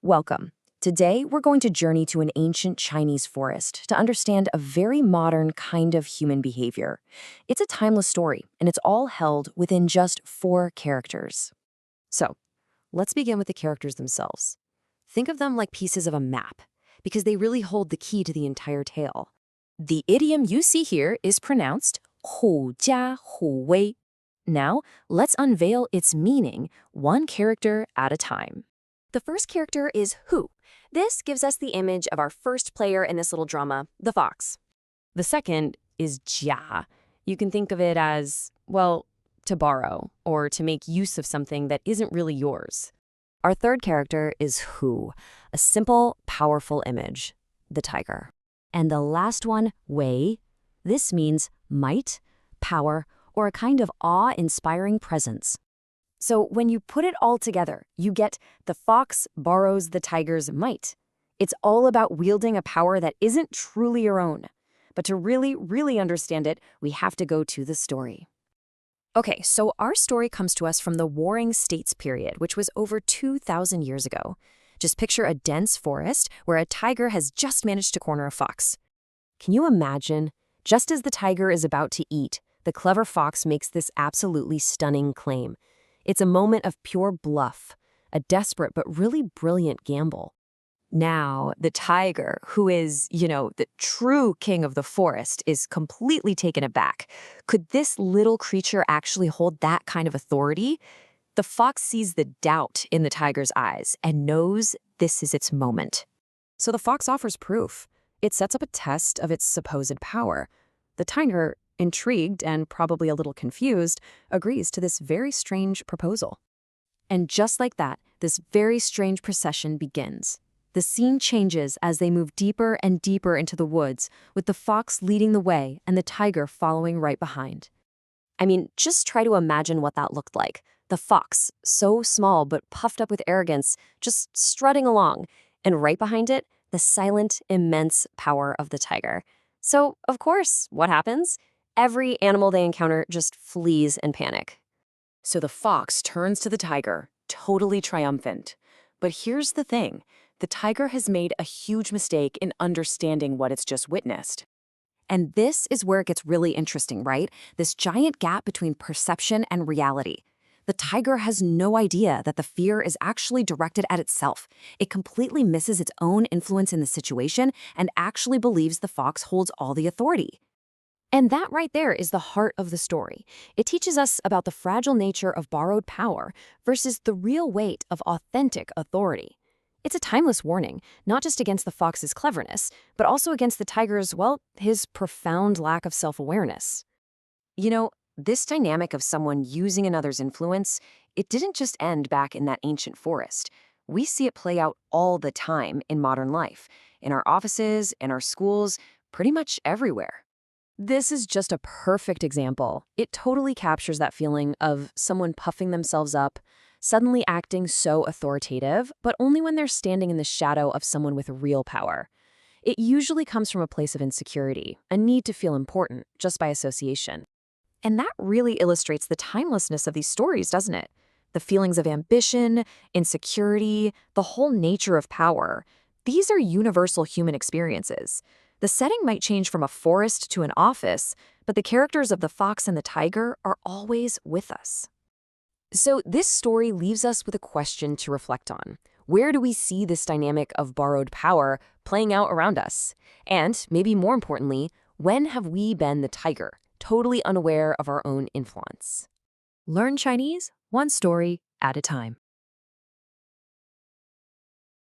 Welcome. Today, we're going to journey to an ancient Chinese forest to understand a very modern kind of human behavior. It's a timeless story, and it's all held within just 4 characters. So, let's begin with the characters themselves. Think of them like pieces of a map, because they really hold the key to the entire tale. The idiom you see here is pronounced Jiǎ Hǔ Wēi. Now, let's unveil its meaning, one character at a time. The first character is Hu. This gives us the image of our first player in this little drama, the fox. The second is Jiǎ. You can think of it as, well, to borrow or to make use of something that isn't really yours. Our third character is Hu, a simple, powerful image, the tiger. And the last one, Wei. This means might, power, or a kind of awe-inspiring presence. So when you put it all together, you get the fox borrows the tiger's might. It's all about wielding a power that isn't truly your own. But to really understand it, we have to go to the story. Okay, so our story comes to us from the Warring States period, which was over 2,000 years ago. Just picture a dense forest where a tiger has just managed to corner a fox. Can you imagine? Just as the tiger is about to eat, the clever fox makes this absolutely stunning claim. It's a moment of pure bluff, a desperate but really brilliant gamble. Now, the tiger, who is, the true king of the forest, is completely taken aback. Could this little creature actually hold that kind of authority? The fox sees the doubt in the tiger's eyes and knows this is its moment. So the fox offers proof. It sets up a test of its supposed power. The tiger, intrigued and probably a little confused, agrees to this very strange proposal. And just like that, this very strange procession begins. The scene changes as they move deeper and deeper into the woods, with the fox leading the way and the tiger following right behind. I mean, just try to imagine what that looked like. The fox, so small but puffed up with arrogance, just strutting along, and right behind it, the silent, immense power of the tiger. So, of course, what happens? Every animal they encounter just flees in panic. So the fox turns to the tiger, totally triumphant. But here's the thing. The tiger has made a huge mistake in understanding what it's just witnessed. And this is where it gets really interesting, right? This giant gap between perception and reality. The tiger has no idea that the fear is actually directed at itself. It completely misses its own influence in the situation and actually believes the fox holds all the authority. And that right there is the heart of the story. It teaches us about the fragile nature of borrowed power versus the real weight of authentic authority. It's a timeless warning, not just against the fox's cleverness, but also against the tiger's, his profound lack of self-awareness. This dynamic of someone using another's influence, it didn't just end back in that ancient forest. We see it play out all the time in modern life, in our offices, in our schools, pretty much everywhere. This is just a perfect example. It totally captures that feeling of someone puffing themselves up, suddenly acting so authoritative, but only when they're standing in the shadow of someone with real power. It usually comes from a place of insecurity, a need to feel important, just by association. And that really illustrates the timelessness of these stories, doesn't it? The feelings of ambition, insecurity, the whole nature of power. These are universal human experiences. The setting might change from a forest to an office, but the characters of the fox and the tiger are always with us. So this story leaves us with a question to reflect on. Where do we see this dynamic of borrowed power playing out around us? And, maybe more importantly, when have we been the tiger, totally unaware of our own influence? Learn Chinese, one story at a time.